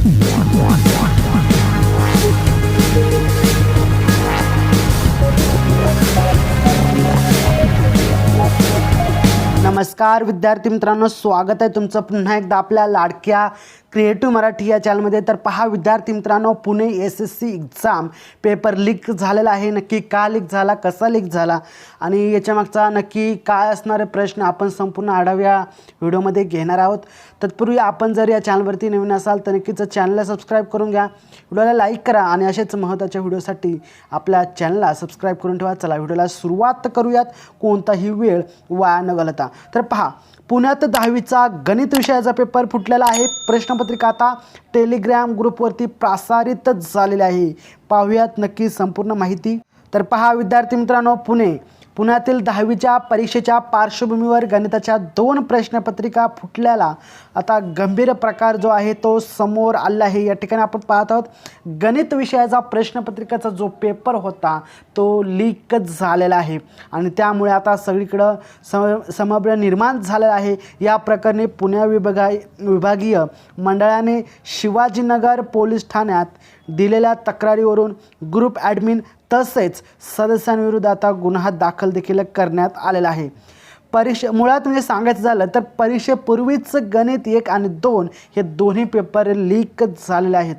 नमस्कार विद्यार्थी मित्रांनो, स्वागत आहे तुमचं पुन्हा एकदा आपल्या लाडक्या क्रिएटिव्ह मराठी या चॅनलमध्ये। तर पहा विद्यार्थी मित्रांनो, Pune SSC exam paper leak झालेला आहे। नक्की का लीक झाला, कसा लीक झाला आणि याच्यामागचा नक्की काय असणारे प्रश्न आपण संपूर्ण आढावा व्हिडिओमध्ये घेणार आहोत। तत्पूर्वी आपण जर या चॅनलवरती नवीन असाल तर नक्कीच चॅनलला सबस्क्राईब करून घ्या, व्हिडिओला लाईक करा आणि असेच महत्त्वाच्या व्हिडिओसाठी आपल्या चॅनलला सबस्क्राईब करून ठेवा। चला व्हिडिओला सुरुवात करूयात, कोणताही वेळ वाया न घालवता। तर पहा, पुण्यात 10वीचा गणित विषयाचा पेपर फुटलेला आहे। प्रश्नपत्रिका आता टेलिग्राम ग्रुपवरती प्रसारित झालेली आहे। पाहूयात नक्की संपूर्ण माहिती। तर पहा विद्यार्थी मित्रांनो, पुण्यातील 10वीच्या परीक्षेच्या पार्श्वभूमीवर गणिताच्या 2 प्रश्नपत्रिका फुटल्याला आता गंभीर प्रकार जो आहे तो समोर आला आहे। या ठिकाणी आपण पाहत आहोत, गणित विषयाचा प्रश्नपत्रिकाचा जो पेपर होता तो लीक झालेला आहे आणि त्यामुळे आता सगळीकडं संभ्रम निर्माण झालेला आहे। या प्रकरणी पुणे विभागीय मंडळाने शिवाजीनगर पोलीस ठाण्यात दिलेल्या तक्रारीवरून ग्रुप ॲडमिन तसेच सदस्यांविरुद्ध आता गुन्हा दाखल देखील करण्यात आलेला आहे। मुळात म्हणजे सांगायचं झालं तर परीक्षेपूर्वीच गणित 1 आणि 2 हे दोन्ही पेपर लीक झालेले आहेत।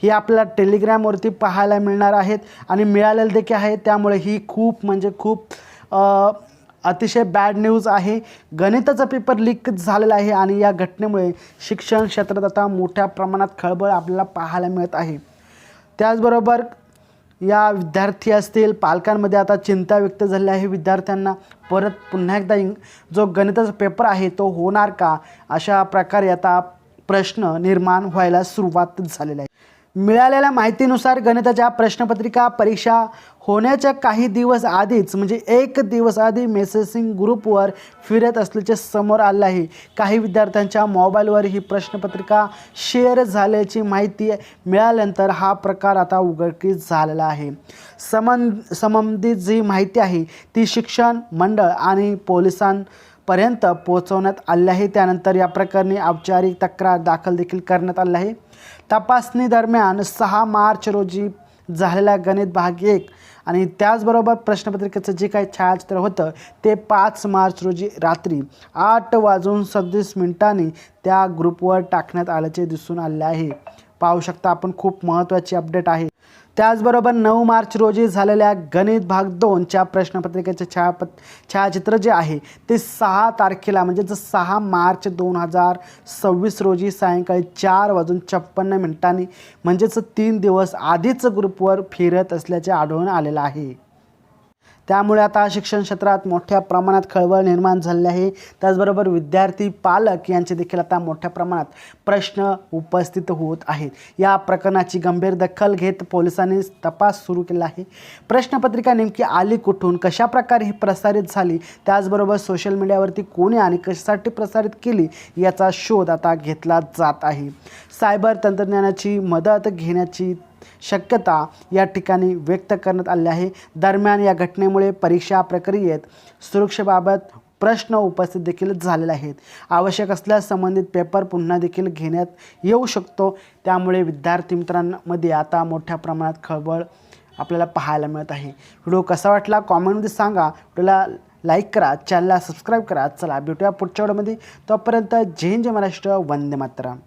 हे आपल्याला टेलिग्रामवरती पाहायला मिळणार आहेत आणि मिळालेले देखील आहे। त्यामुळे ही खूप म्हणजे खूप अतिशय बॅड न्यूज आहे। गणिताचा पेपर लीक झालेला आहे आणि या घटनेमुळे शिक्षण क्षेत्रात आता मोठ्या प्रमाणात खळबळ आपल्याला पाहायला मिळत आहे। त्याचबरोबर या विद्यार्थी असतील, पालकांमध्ये आता चिंता व्यक्त झाली आहे। विद्यार्थ्यांना परत पुन्हा एकदा जो गणिताचा पेपर आहे तो होणार का, अशा प्रकारे आता प्रश्न निर्माण व्हायला सुरुवात झालेली आहे। मिळालेल्या माहितीनुसार गणिताच्या प्रश्नपत्रिका परीक्षा होण्याच्या काही दिवस आधीच म्हणजे 1 दिवस आधी मेसेजिंग ग्रुपवर फिरत असल्याचे समोर आले आहे। काही विद्यार्थ्यांच्या मोबाईलवर ही प्रश्नपत्रिका शेअर झाल्याची माहिती मिळाल्यानंतर हा प्रकार आता उघडकीस झालेला आहे। संबंधित जी माहिती आहे ती शिक्षण मंडळ आणि पोलिसांपर्यंत पोहोचवण्यात आली आहे। त्यानंतर या प्रकरणी औपचारिक तक्रार दाखल देखील करण्यात आली आहे। तपासणी दरम्यान 6 मार्च रोजी झालेला गणित भाग 1 आणि त्याचबरोबर प्रश्नपत्रिकेचं जे काही छायाचित्र होतं ते 5 मार्च रोजी रात्री 8:37 त्या ग्रुपवर टाकण्यात आल्याचे दिसून आले आहे। पाहू शकता आपण, खूप महत्त्वाची अपडेट आहे। त्याचबरोबर 9 मार्च रोजी झालेल्या गणित भाग 2च्या प्रश्नपत्रिकेचे छायाचित्र जे आहे ते 6 तारखेला म्हणजे 6 मार्च 2026 रोजी सायंकाळी 4:56 म्हणजेच 3 दिवस आधीच ग्रुपवर फिरत असल्याचे आढळून आलेलं आहे। त्यामुळे आता शिक्षण क्षेत्रात मोठ्या प्रमाणात खळबळ निर्माण झाली आहे। त्याचबरोबर विद्यार्थी पालक यांचे देखील आता मोठ्या प्रमाणात प्रश्न उपस्थित होत आहेत। या प्रकरणाची गंभीर दखल घेत पोलिसांनी तपास सुरू केला आहे। प्रश्नपत्रिका नेमकी आली कुठून, कशा प्रकारे ही प्रसारित झाली, त्याचबरोबर सोशल मीडियावरती कोणी आणि कशासाठी प्रसारित केली याचा शोध आता घेतला जात आहे। सायबर तंत्रज्ञानाची मदत घेण्याची शक्यता या ठिकाणी व्यक्त करण्यात आली आहे। दरम्यान या घटनेमुळे परीक्षा प्रक्रियेत सुरक्षेबाबत प्रश्न उपस्थित देखील झालेले आहेत। आवश्यक असल्यास संबंधित पेपर पुन्हा देखील घेण्यात येऊ शकतो। त्यामुळे विद्यार्थी मित्रांमध्ये आता मोठ्या प्रमाणात खळबळ आपल्याला पाहायला मिळत आहे। व्हिडिओ कसा वाटला कॉमेंटमध्ये सांगा, व्हिडिओला लाईक करा, चॅनलला सबस्क्राईब करा। चला भेटूया पुढच्या व्हिडिओमध्ये, तोपर्यंत जय हिंद जय महाराष्ट्र, वंदे मातरम।